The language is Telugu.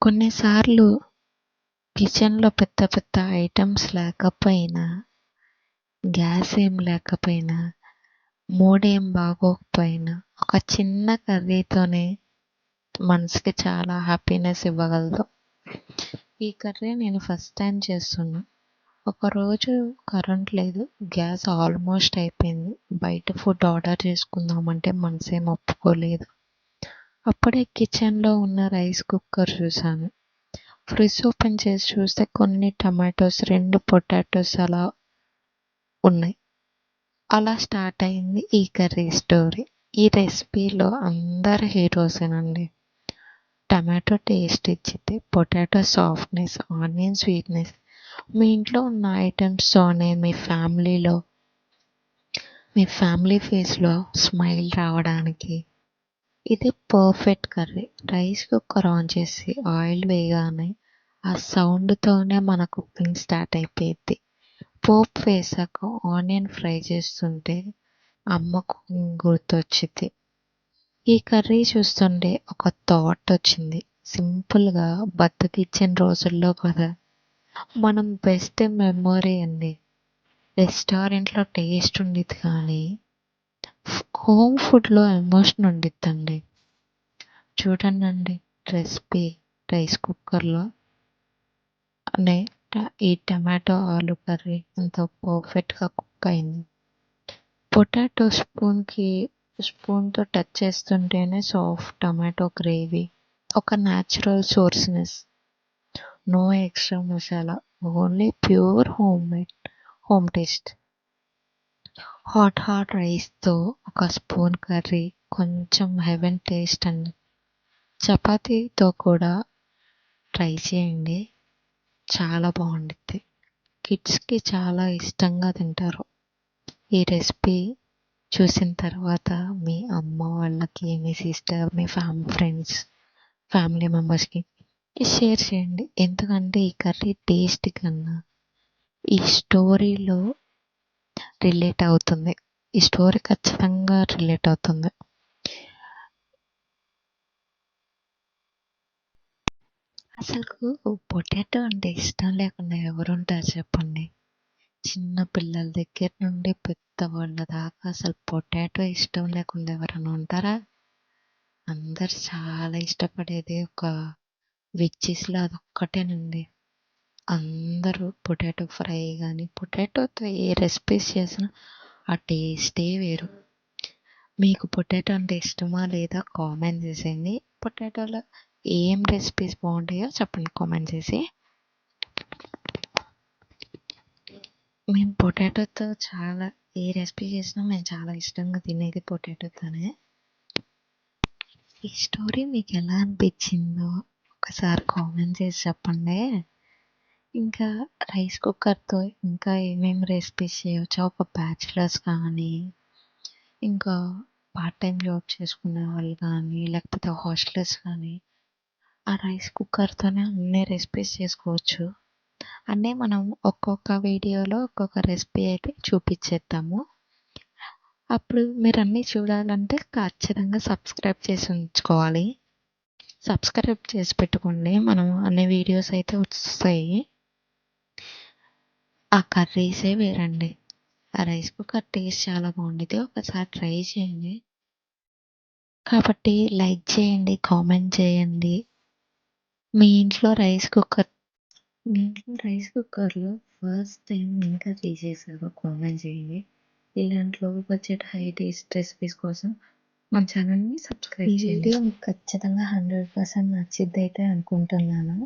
కొన్నిసార్లు కిచెన్‌లో పెద్ద పెద్ద ఐటెమ్స్ లేకపోయినా, గ్యాస్ ఏం లేకపోయినా, మూడేం బాగోకపోయినా, ఒక చిన్న కర్రీతోనే మనసుకి చాలా హ్యాపీనెస్ ఇవ్వగలదు. ఈ కర్రీ నేను ఫస్ట్ టైం చేస్తున్నా. ఒకరోజు కరెంట్ లేదు. గ్యాస్ ఆల్మోస్ట్ అయిపోయింది. బయట ఫుడ్ ఆర్డర్ చేసుకుందామంటే మనసేం ఒప్పుకోలేదు. అప్పుడే కిచెన్‌లో ఉన్న రైస్ కుక్కర్ చూశాను. ఫ్రిడ్జ్ ఓపెన్ చేసి చూస్తే కొన్ని టమాటోస్, 2 పొటాటోస్ అలా ఉన్నాయి. అలా స్టార్ట్ అయింది ఈ కర్రీ స్టోరీ. ఈ రెసిపీలో అందరు హీరోసేనండి. టమాటో టేస్ట్ ఇచ్చిద్ది. పొటాటో సాఫ్ట్‌నెస్, ఆనియన్ స్వీట్‌నెస్. మీ ఇంట్లో ఉన్న ఐటెమ్స్‌తోనే మీ ఫ్యామిలీ ఫేస్‌లో స్మైల్ రావడానికి ఇది perfect curry. Rice cooker on చేసి ఆయిల్ వేయగానే ఆ సౌండ్‌తోనే మన కుకింగ్ స్టార్ట్ అయిపోయిద్ది. పోపు వేశాక ఆనియన్ ఫ్రై చేస్తుంటే అమ్మ కుకింగ్ గుర్తొచ్చిద్ది. ఈ కర్రీ చూస్తుంటే ఒక థాట్ వచ్చింది. సింపుల్‌గా బద్దకిచ్చిన రోజుల్లో కదా మనం బెస్ట్ మెమొరీ అండి. రెస్టారెంట్‌లో టేస్ట్ ఉండిద్ది కానీ హోమ్ ఫుడ్‌లో ఎమోషన్ ఉండిద్దండి. చూడండండి రెసిపీ రైస్ కుక్కర్‌లో అనే ఈ టమాటో ఆలు కర్రీ ఎంతో పర్ఫెక్ట్‌గా కుక్ అయింది. పొటాటో స్పూన్‌తో టచ్ చేస్తుంటేనే సాఫ్ట్ టమాటో గ్రేవీ. ఒక న్యాచురల్ సోర్స్‌నెస్. No extra masala. Only pure home taste. Hot రైస్‌తో ఒక స్పూన్ కర్రీ కొంచెం హెవెన్ టేస్ట్ అండి. చపాతీతో కూడా ట్రై చేయండి. చాలా బావుండిద్ది. కిడ్స్‌కి చాలా ఇష్టంగా తింటారు. ఈ రెసిపీ చూసిన తర్వాత మీ అమ్మ వాళ్ళకి, మీ సిస్టర్, మీ ఫ్రెండ్స్, ఫ్యామిలీ మెంబర్స్‌కి షేర్ చేయండి. ఎందుకంటే ఈ కర్రీ టేస్ట్ కన్నా ఈ స్టోరీలో రిలేట్ అవుతుంది. ఈ స్టోరీ ఖచ్చితంగా రిలేట్ అవుతుంది. అసలుకు పొటాటో అంటే ఇష్టం లేకుండా ఎవరుంటారు చెప్పండి? చిన్న పిల్లల దగ్గర నుండి పెద్దవాళ్ళ దాకా అసలు పొటాటో ఇష్టం లేకుండా ఎవరైనా ఉంటారా? అందరు చాలా ఇష్టపడేది ఒక వెజ్జీస్‌లో అదొక్కటేనండి. అందరూ పొటాటో ఫ్రై గానీ, పొటాటోతో ఏ రెసిపీస్ చేసినా ఆ టేస్టే వేరు. మీకు పొటాటో అంటే ఇష్టమా లేదా కామెంట్ చేసేయండి. పొటాటోలో ఏం రెసిపీస్ బాగుంటాయో చెప్పండి కామెంట్ చేసి. మేము పొటాటోతో చాలా ఏ రెసిపీ చేసినా మేము చాలా ఇష్టంగా తినేది పొటాటోతోనే. ఈ స్టోరీ మీకు ఎలా అనిపించిందో ఒకసారి కామెంట్ చేసి చెప్పండి. ఇంకా రైస్ కుక్కర్‌తో ఇంకా ఏమేమి రెసిపీస్ చేయవచ్చో ఒక బ్యాచిలర్స్ కానీ, ఇంకా పార్ట్ టైమ్ జాబ్ చేసుకునే వాళ్ళు కానీ, లేకపోతే హాస్టలర్స్ కానీ ఆ రైస్ కుక్కర్‌తోనే అన్ని రెసిపీస్ చేసుకోవచ్చు. అంటే మనం ఒక్కొక్క వీడియోలో ఒక్కొక్క రెసిపీ అయితే చూపించేద్దాము. అప్పుడు మీరు అన్నీ చూడాలంటే ఖచ్చితంగా సబ్స్క్రైబ్ చేసి ఉంచుకోవాలి. సబ్స్క్రైబ్ చేసి పెట్టుకోండి. మనం అన్ని వీడియోస్ అయితే వస్తాయి. ఆ కర్రీసే వేరండి. ఆ రైస్ కుక్కర్ టేస్ట్ చాలా బాగుండిద్ది. ఒకసారి ట్రై చేయండి. కాబట్టి లైక్ చేయండి, కామెంట్ చేయండి. మీ ఇంట్లో రైస్ కుక్కర్‌లో ఫస్ట్ టైం ఏం కర్రీ చేశారో కామెంట్ చేయండి. ఇలాంటి లో బడ్జెట్ హై టేస్ట్ రెసిపీస్ కోసం మన ఛానల్‌ని సబ్స్క్రైబ్ చేయండి. ఈ వీడియో మీకు ఖచ్చితంగా 100% నచ్చిద్దయితే అనుకుంటున్నాను.